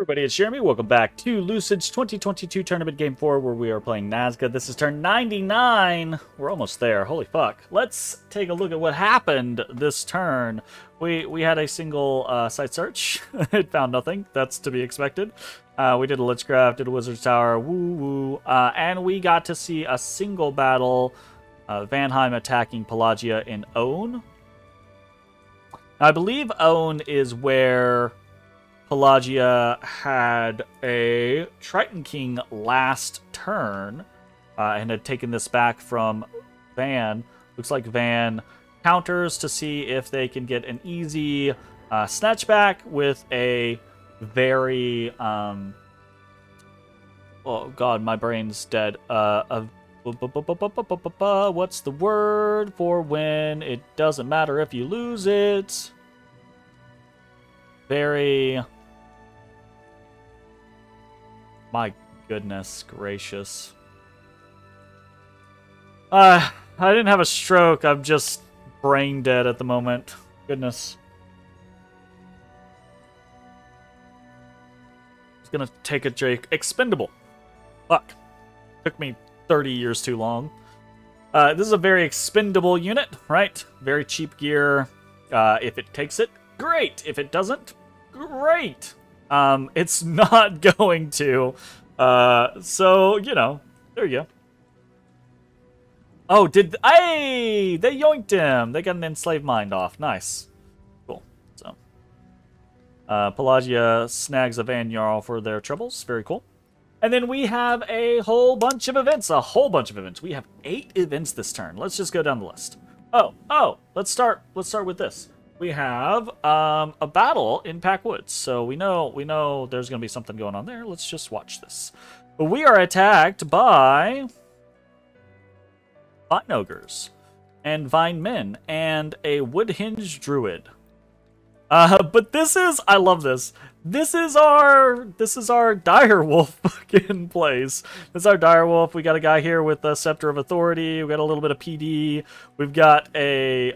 Everybody, it's Jeremy. Welcome back to Lucid's 2022 Tournament Game 4, where we are playing Nazca. This is turn 99. We're almost there. Holy fuck. Let's take a look at what happened this turn. We had a single site search. It found nothing. That's to be expected. We did a Lichcraft, did a Wizard's Tower, woo-woo. And we got to see a single battle. Vanheim attacking Pelagia in Own. I believe Own is where Pelagia had a Triton King last turn and had taken this back from Van. Looks like Van counters to see if they can get an easy snatchback with a very... oh god, my brain's dead. What's the word for when it doesn't matter if you lose it? Very... My goodness gracious. I didn't have a stroke. I'm just brain dead at the moment. Goodness. I was gonna take a Drake. Expendable. Fuck. Took me 30 years too long. This is a very expendable unit, right? Very cheap gear. If it takes it, great. If it doesn't, great. It's not going to. So, you know, there you go. Oh, hey, they yoinked him. They got an enslaved mind off. Nice. Cool. So, Pelagia snags a Van Jarl for their troubles. Very cool. And then we have a whole bunch of events. We have 8 events this turn. Let's just go down the list. Oh, let's start with this. We have a battle in Packwoods, so we know there's going to be something going on there. Let's just watch this. We are attacked by Vine Ogres and Vine Men and a Woodhinge Druid. But I love this. This is our direwolf fucking place. This is our direwolf. We got a guy here with a Scepter of Authority. We got a little bit of PD. We've got a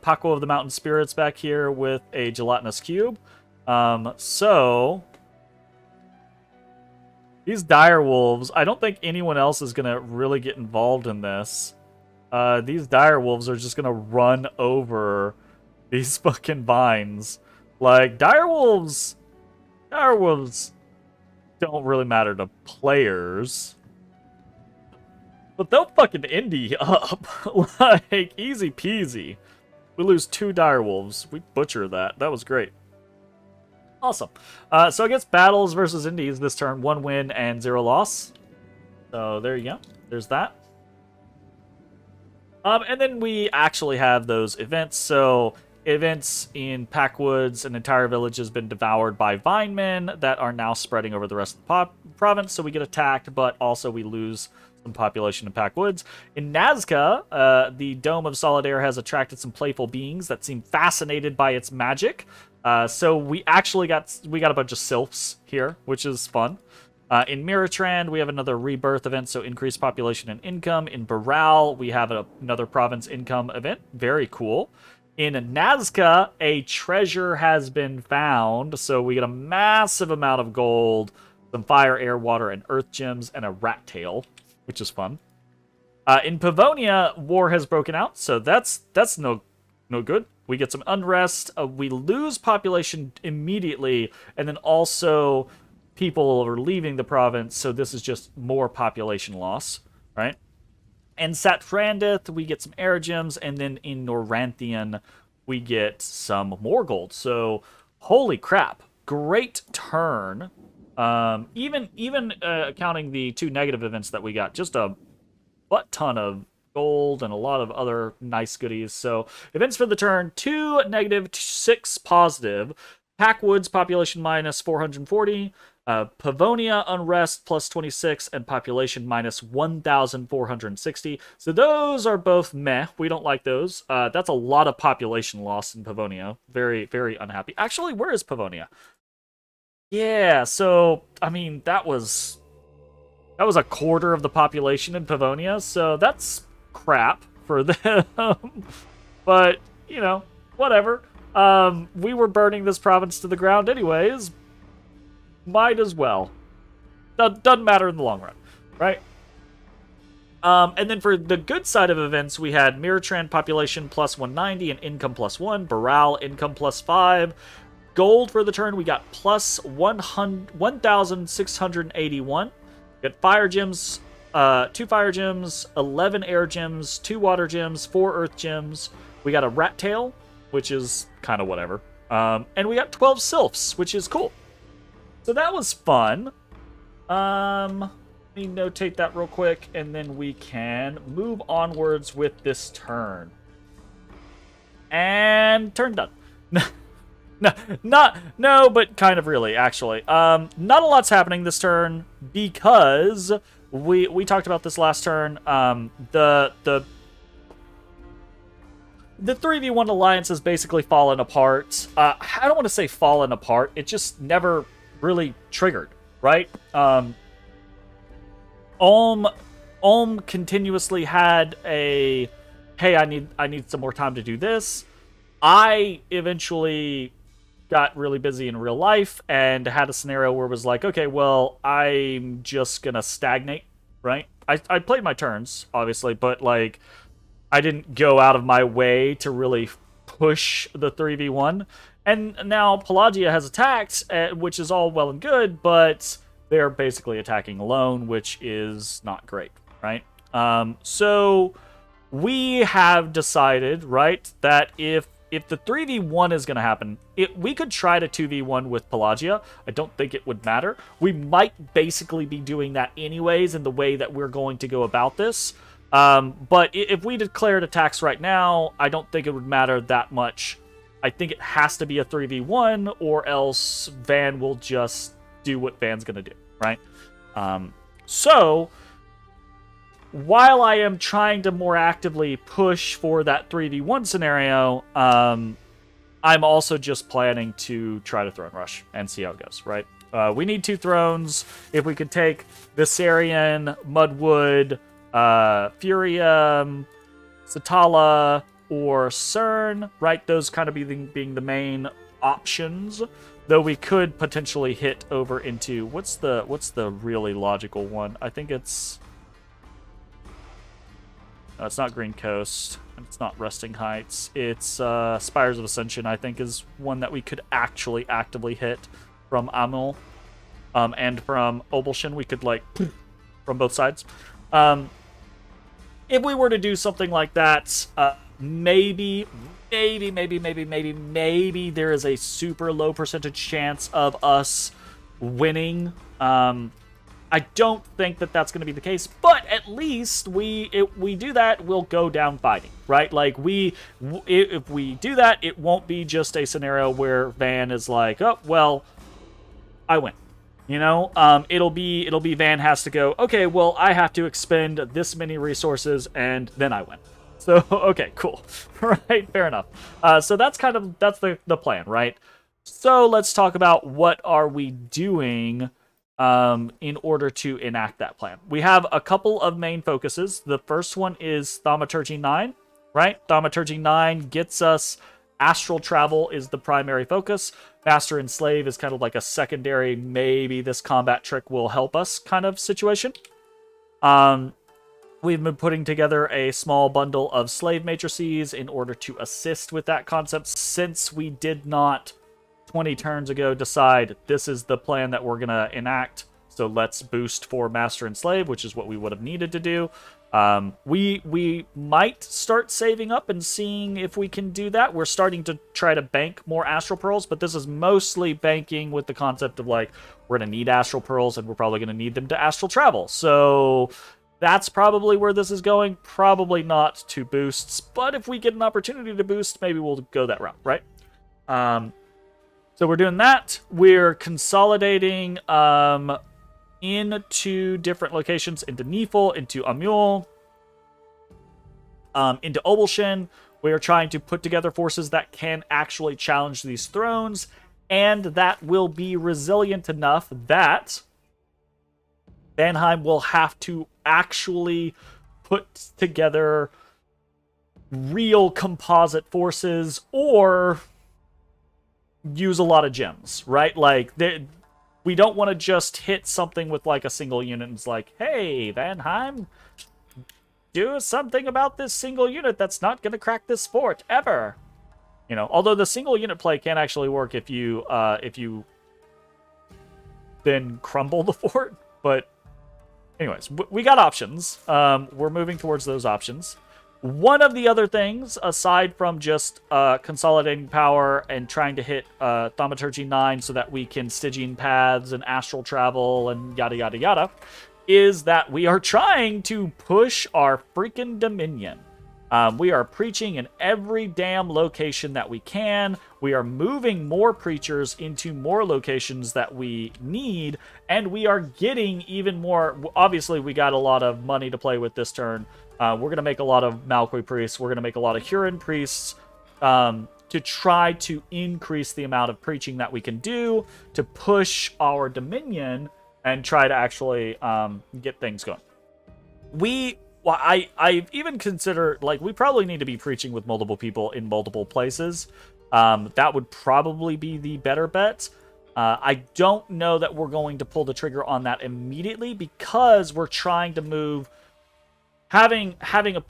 Paco of the Mountain Spirits back here with a Gelatinous Cube. So these direwolves, I don't think anyone else is gonna really get involved in this. These direwolves are just gonna run over these fucking vines. Like, direwolves don't really matter to players. But they'll fucking indie up. Like, easy peasy. We lose 2 direwolves. We butcher that. That was great. Awesome. So I guess battles versus indies this turn. 1 win and 0 loss. So there you go. There's that. And then we actually have those events. So events in Packwoods, an entire village has been devoured by vine men that are now spreading over the rest of the province. So we get attacked, but also we lose some population in Packwoods. In Nazca, the Dome of Solid Air has attracted some playful beings that seem fascinated by its magic. So we actually got a bunch of sylphs here, which is fun. In Miratrand, we have another rebirth event, so increased population and income. In Baral, we have another province income event. Very cool. In Nazca, a treasure has been found, so we get a massive amount of gold, some fire, air, water, and earth gems, and a rat tail, which is fun. In Pavonia, war has broken out, so that's no good. We get some unrest. We lose population immediately, and then also people are leaving the province, so this is just more population loss, right? In Satrandith, we get some air gems, and then in Noranthian, we get some more gold. So, holy crap, great turn. Even counting the 2 negative events that we got, just a butt ton of gold and a lot of other nice goodies. So, events for the turn: 2 negative, 6 positive. Packwoods population minus 440. Pavonia unrest plus 26 and population minus 1,460. So those are both meh. We don't like those. That's a lot of population loss in Pavonia. Very, very unhappy. Actually, where is Pavonia? Yeah, so I mean that was a quarter of the population in Pavonia. So that's crap for them. But you know, whatever. We were burning this province to the ground anyways. Might as well. Doesn't matter in the long run, right? And then for the good side of events, we had Mirrortrand population plus 190 and income plus 1, Baral income plus 5. Gold for the turn, we got plus 1,681. We got fire gems, 2 fire gems, 11 air gems, 2 water gems, 4 earth gems. We got a rat tail, which is kind of whatever. And we got 12 sylphs, which is cool. So that was fun. Let me notate that real quick, and then we can move onwards with this turn. And turn done. No, but kind of really, actually. Not a lot's happening this turn because we talked about this last turn. The 3v1 alliance has basically fallen apart. I don't want to say fallen apart. It just never really triggered, right? Ulm continuously had a, hey, I need some more time to do this. I eventually got really busy in real life and had a scenario where it was like, okay, well, I'm just gonna stagnate, right? I played my turns, obviously, but like, I didn't go out of my way to really push the 3v1. And now Pelagia has attacked, which is all well and good, but they're basically attacking alone, which is not great, right? So we have decided, right, that if the 3v1 is going to happen, we could try to 2v1 with Pelagia. I don't think it would matter. We might basically be doing that anyways in the way that we're going to go about this. But if we declared attacks right now, I don't think it would matter that much. I think it has to be a 3v1, or else Van will just do what Van's going to do, right? So, while I am trying to more actively push for that 3v1 scenario, I'm also just planning to try to throne rush and see how it goes, right? We need 2 thrones. If we could take Viserion, Mudwood, Furium, Satala, or Cern, right? Those kind of being the main options. Though we could potentially hit over into what's the really logical one? I think it's no, it's not Green Coast, and it's not Resting Heights. It's Spires of Ascension, I think, is one that we could actually actively hit from Amul, and from Obelshin. We could like from both sides. If we were to do something like that, maybe there is a super low percentage chance of us winning. I don't think that that's going to be the case, but at least if we do that, we'll go down fighting, right? Like if we do that, it won't be just a scenario where Van is like, oh well, I win. You know, it'll be Van has to go, okay, well, I have to expend this many resources and then I win. So, okay, cool. Right, fair enough. So that's the plan, right? So let's talk about what are we doing in order to enact that plan. We have a couple of main focuses. The first one is Thaumaturgy 9, right? Thaumaturgy 9 gets us astral travel is the primary focus. Master and Slave is kind of like a secondary, maybe this combat trick will help us kind of situation. We've been putting together a small bundle of slave matrices in order to assist with that concept, since we did not 20 turns ago decide this is the plan that we're going to enact. So let's boost for Master and Slave, which is what we would have needed to do. We might start saving up and seeing if we can do that. We're starting to try to bank more Astral Pearls, but this is mostly banking with the concept of like, we're going to need Astral Pearls and we're probably going to need them to Astral Travel. So that's probably where this is going. Probably not to boosts, but if we get an opportunity to boost, maybe we'll go that route, right? So we're doing that. We're consolidating into different locations, into Nifl, into Amul, into Obelshin. We are trying to put together forces that can actually challenge these thrones, and that will be resilient enough that Vanheim will have to actually put together real composite forces or use a lot of gems, right? Like, we don't want to just hit something with like a single unit and it's like, hey, Vanheim, do something about this single unit that's not going to crack this fort ever. You know, although the single unit play can actually work if you then crumble the fort. But anyways, we got options. We're moving towards those options. One of the other things, aside from just consolidating power and trying to hit Thaumaturgy 9 so that we can Stygian paths and astral travel and yada yada yada, is that we are trying to push our freaking Dominion. We are preaching in every damn location that we can. We are moving more preachers into more locations that we need, and we are getting even more. Obviously, we got a lot of money to play with this turn. We're going to make a lot of Malquay priests. We're going to make a lot of Huron priests to try to increase the amount of preaching that we can do to push our Dominion and try to actually get things going. Well, I even consider, like, we probably need to be preaching with multiple people in multiple places. That would probably be the better bet. I don't know that we're going to pull the trigger on that immediately because we're trying to move. Having one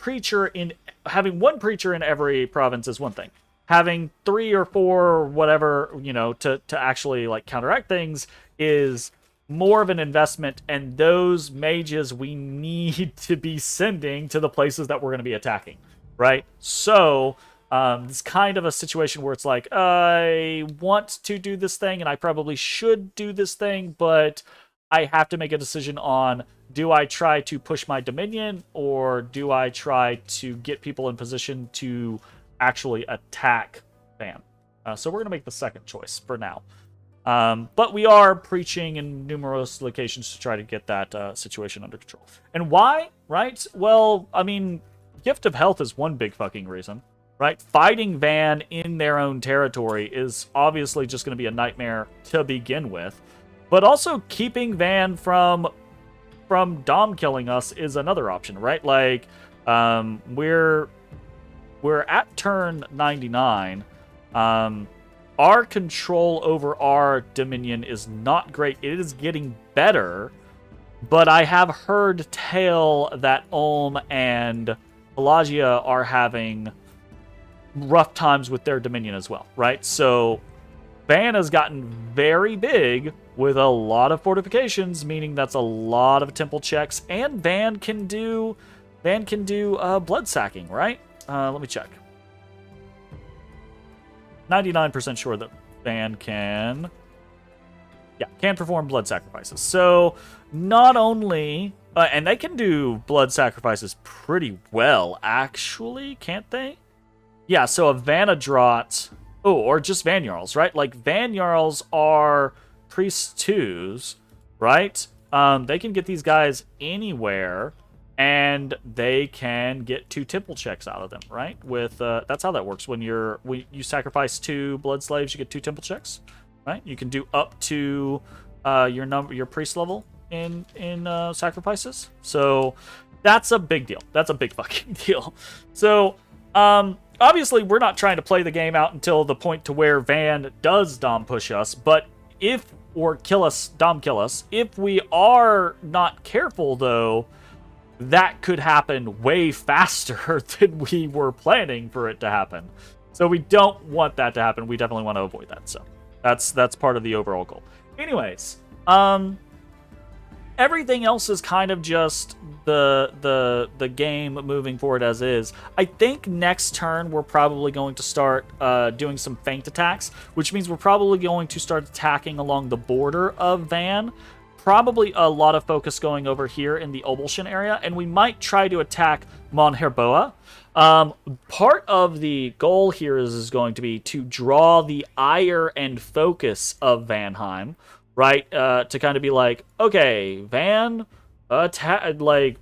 preacher in every province is one thing. Having 3 or 4 or whatever, you know, to actually like counteract things is more of an investment, and those mages we need to be sending to the places that we're going to be attacking, right? So it's kind of a situation where it's like, I want to do this thing and I probably should do this thing, but I have to make a decision on, do I try to push my Dominion or do I try to get people in position to actually attack Van? So we're going to make the second choice for now. But we are preaching in numerous locations to try to get that situation under control. And why, right? Well, I mean, Gift of Health is one big fucking reason, right? Fighting Van in their own territory is obviously just going to be a nightmare to begin with. But also keeping Van from Dom killing us is another option, right? Like, we're at turn 99. Our control over our Dominion is not great. It is getting better, but I have heard tale that Ulm and Pelagia are having rough times with their Dominion as well, right? So Van has gotten very big with a lot of fortifications, meaning that's a lot of temple checks, and Van can do blood sacking, right? Let me check. 99% sure that Van can perform blood sacrifices. So not only, and they can do blood sacrifices pretty well, actually, can't they? Yeah, so a Vanadrot, or just Van Jarls, right? Like, Van Jarls are Priest 2s, right? They can get these guys anywhere, and they can get 2 temple checks out of them, right? With that's how that works. When you sacrifice 2 blood slaves, you get 2 temple checks, right? You can do up to your priest level in sacrifices. So that's a big deal. That's a big fucking deal. So obviously we're not trying to play the game out until the point to where Van does Dom push us, but Dom kill us. If we are not careful, though, that could happen way faster than we were planning for it to happen. So we don't want that to happen. We definitely want to avoid that. So that's part of the overall goal. Anyways, everything else is kind of just the game moving forward as is. I think next turn we're probably going to start doing some feint attacks, which means we're probably going to start attacking along the border of Van. Probably a lot of focus going over here in the Obelshin area, and we might try to attack Mon Herboa. Part of the goal here is going to be to draw the ire and focus of Vanheim, right? To kind of be like, okay, Van, like,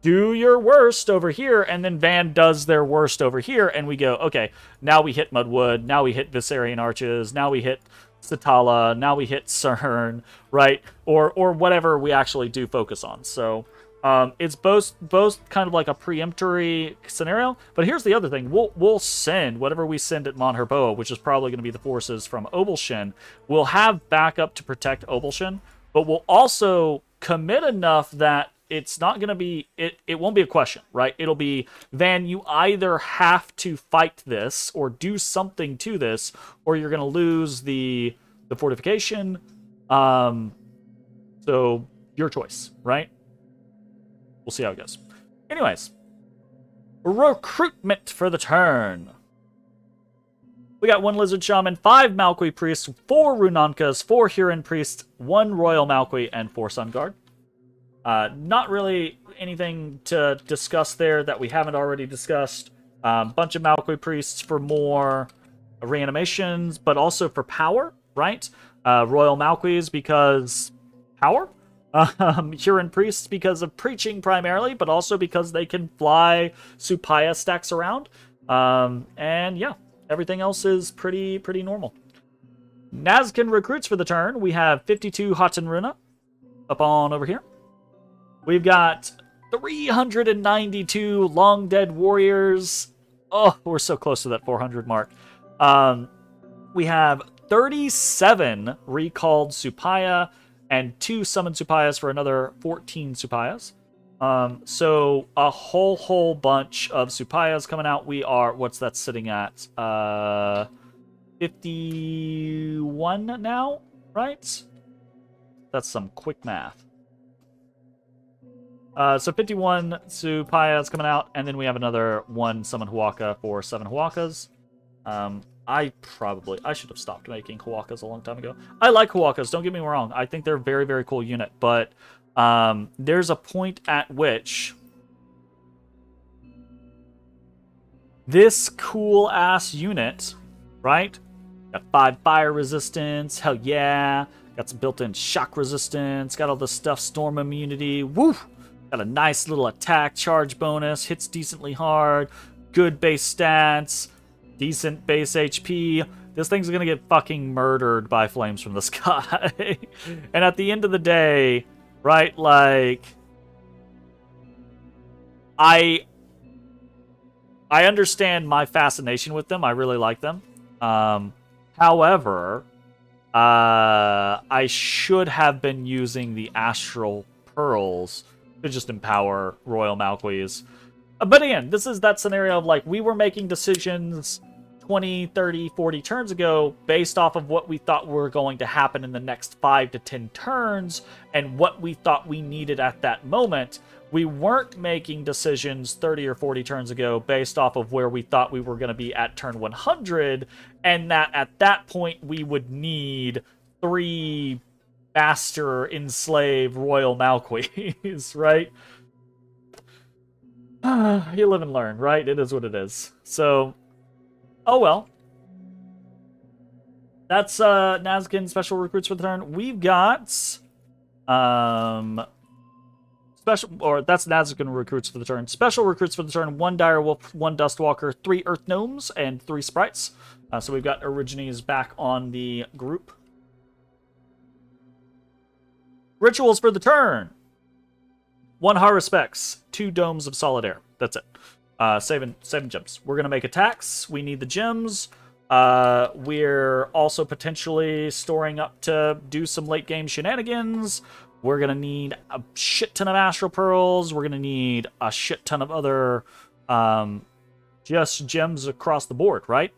do your worst over here, and then Van does their worst over here, and we go, okay, now we hit Mudwood, now we hit Viserion Arches, now we hit Satala, now we hit CERN, right? Or whatever we actually do focus on. So It's both kind of like a preemptory scenario. But here's the other thing: we'll send whatever we send at Mon Herboa, which is probably going to be the forces from Obelshin. We'll have backup to protect Obelshin, but we'll also commit enough that it's not going to be it won't be a question, right? It'll be, Van, you either have to fight this or do something to this, or you're going to lose the fortification. So your choice, right? We'll see how it goes. Anyways, recruitment for the turn. We got 1 Lizard Shaman, 5 Malqui Priests, 4 Runankas, 4 Huron Priests, 1 Royal Malqui, and 4 Sun Guard. Not really anything to discuss there that we haven't already discussed. Bunch of Malqui Priests for more reanimations, but also for power, right? Royal Malquis because power. Huron Priests because of preaching primarily, but also because they can fly Supaya stacks around. And yeah, everything else is pretty normal. Nazcan recruits for the turn. We have 52 Hatenruna up on over here. We've got 392 Long Dead Warriors. Oh, we're so close to that 400 mark. We have 37 recalled Supaya and 2 summoned Supayas for another 14 Supayas. So a whole bunch of Supayas coming out. We are, what's that sitting at? 51 now, right? That's some quick math. So 51 Supayas coming out, and then we have another 1 Summon Huaka for 7 Huakas. I should have stopped making Huakas a long time ago. I like Huakas, don't get me wrong. I think they're a very cool unit, but there's a point at which this cool-ass unit, right? Got 5 fire resistance, hell yeah. Got some built-in shock resistance, got all this stuff, storm immunity, woo! Got a nice little attack charge bonus, hits decently hard, good base stats, decent base HP. This thing's gonna get fucking murdered by flames from the sky. And at the end of the day, right, like, I understand my fascination with them. I really like them. However, I should have been using the Astral Pearls to just empower Royal Malquis. But again, this is that scenario of, like, we were making decisions 20, 30, 40 turns ago based off of what we thought were going to happen in the next 5 to 10 turns and what we thought we needed at that moment. We weren't making decisions 30 or 40 turns ago based off of where we thought we were going to be at turn 100, and that at that point we would need 3 master enslaved Royal Malquis, right? You live and learn, right? It is what it is. So, oh well. That's Nazcan special recruits for the turn. We've got that's Nazcan recruits for the turn. Special recruits for the turn: 1 Dire Wolf, 1 Dustwalker, 3 Earth Gnomes, and 3 Sprites. So we've got Origines back on the group. Rituals for the turn: 1 Haruspex, 2 Domes of Solid Air. That's it. 7 gems. We're gonna make attacks. We need the gems. We're also potentially storing up to do some late game shenanigans. We're gonna need a shit ton of Astral Pearls. We're gonna need a shit ton of other just gems across the board, right?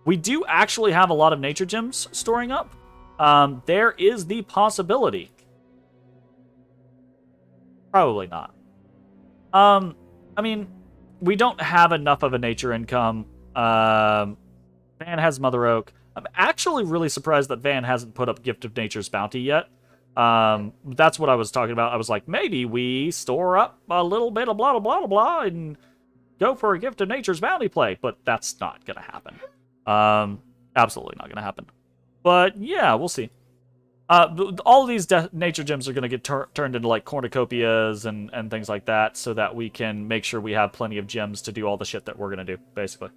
We do actually have a lot of nature gems storing up. There is the possibility. Probably not. I mean, we don't have enough of a nature income. Van has Mother Oak. I'm actually really surprised that Van hasn't put up Gift of Nature's Bounty yet. That's what I was talking about. I was like, maybe we store up a little bit of blah, blah, blah, blah, and go for a Gift of Nature's Bounty play. But that's not going to happen. Absolutely not going to happen. But yeah, we'll see. All of these nature gems are going to get turned into like cornucopias and things like that, so that we can make sure we have plenty of gems to do all the shit that we're going to do, basically.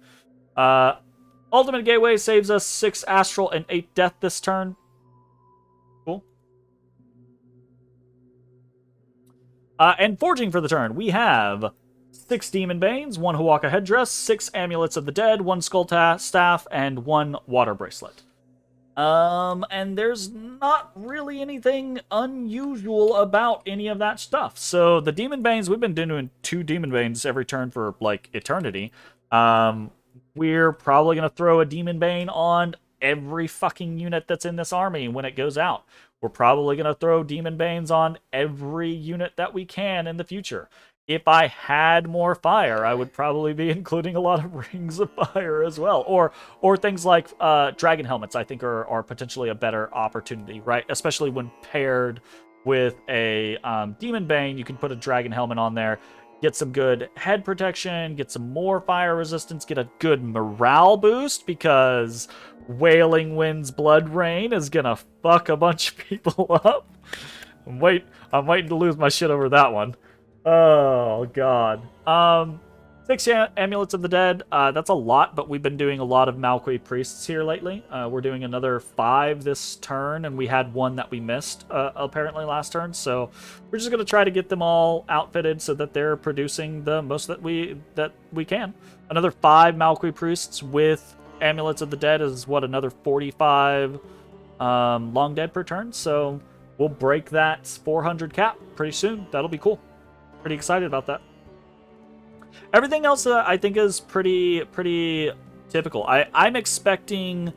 Ultimate Gateway saves us 6 Astral and 8 Death this turn. Cool. And forging for the turn, we have 6 Demon Banes, 1 Huaka Headdress, 6 Amulets of the Dead, 1 Skull Staff, and 1 Water Bracelet. And there's not really anything unusual about any of that stuff. So the Demon Banes, we've been doing 2 Demon Banes every turn for, like, eternity. We're probably going to throw a Demon Bane on every fucking unit that's in this army when it goes out. We're probably going to throw Demon Banes on every unit that we can in the future. If I had more fire, I would probably be including a lot of Rings of Fire as well. Or things like Dragon Helmets, I think, are potentially a better opportunity, right? Especially when paired with a Demon Bane, you can put a Dragon Helmet on there, get some good head protection, get some more fire resistance, get a good morale boost, because Wailing Wind's Blood Rain is gonna fuck a bunch of people up. I'm waiting to lose my shit over that one. Oh, God. 6 Amulets of the Dead. That's a lot, but we've been doing a lot of Malquai Priests here lately. We're doing another 5 this turn, and we had 1 that we missed, apparently, last turn. So we're just going to try to get them all outfitted so that they're producing the most that we can. Another 5 Malquai Priests with Amulets of the Dead is, what, another 45 Long Dead per turn? So we'll break that 400 cap pretty soon. That'll be cool. Pretty excited about that. Everything else I think is pretty typical. I'm expecting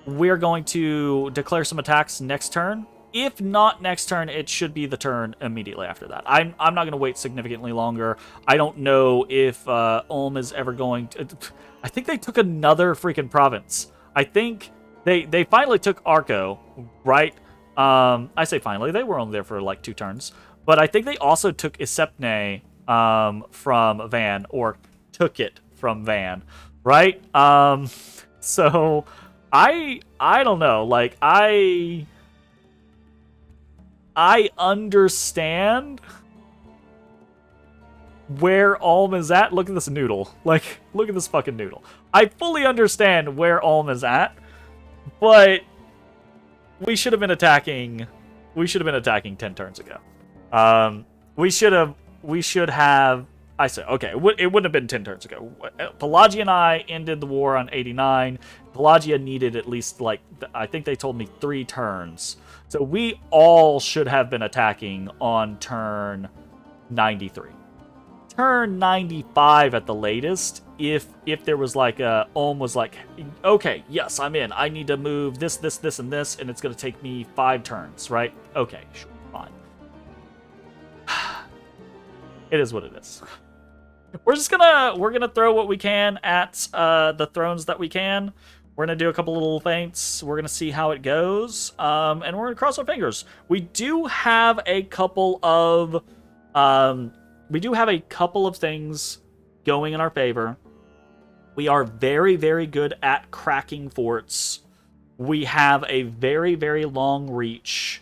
we're going to declare some attacks next turn. If not next turn, it should be the turn immediately after that. I'm not going to wait significantly longer. I don't know if Ulm is ever going to... I think they took another freaking province. I think they finally took Arco, right? I say finally. They were only there for like 2 turns. But I think they also took Isepne from Van, or took it from Van, right? So I don't know. Like, I understand where Ulm is at. Look at this noodle. Like, look at this fucking noodle. I fully understand where Ulm is at, but we should have been attacking 10 turns ago. We should have, I say, okay, it wouldn't have been 10 turns ago. Pelagia and I ended the war on 89. Pelagia needed at least, like, I think they told me 3 turns. So we all should have been attacking on turn 93. Turn 95 at the latest, if there was like Ulm was like, okay, yes, I'm in. I need to move this, and this, and it's going to take me 5 turns, right? Okay, sure, fine. It is what it is. We're gonna throw what we can at the thrones that we can. We're gonna do a couple little feints. We're gonna see how it goes, and we're gonna cross our fingers. We do have a couple of things going in our favor. We are very, very good at cracking forts. We have a very, very long reach.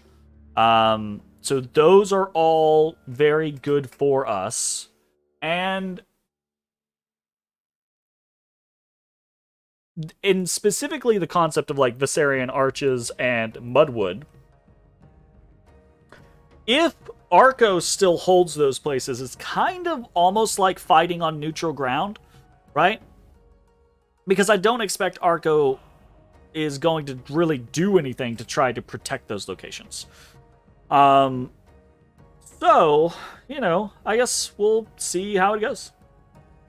So those are all very good for us. And in specifically the concept of like Viserion Arches and Mudwood, if Arco still holds those places, it's kind of almost like fighting on neutral ground, right? Because I don't expect Arco is going to really do anything to try to protect those locations. So, you know, I guess we'll see how it goes.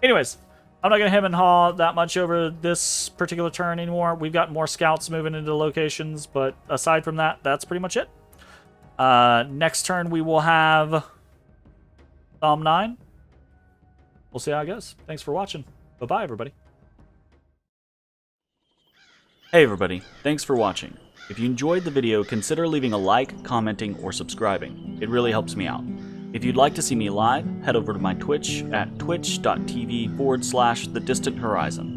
Anyways, I'm not going to hem and haw that much over this particular turn anymore. We've got more scouts moving into locations, but aside from that, that's pretty much it. Next turn, we will have Thom 9. We'll see how it goes. Thanks for watching. Bye-bye, everybody. Hey, everybody. Thanks for watching. If you enjoyed the video, consider leaving a like, commenting, or subscribing. It really helps me out. If you'd like to see me live, head over to my Twitch at twitch.tv/thedistanthorizon.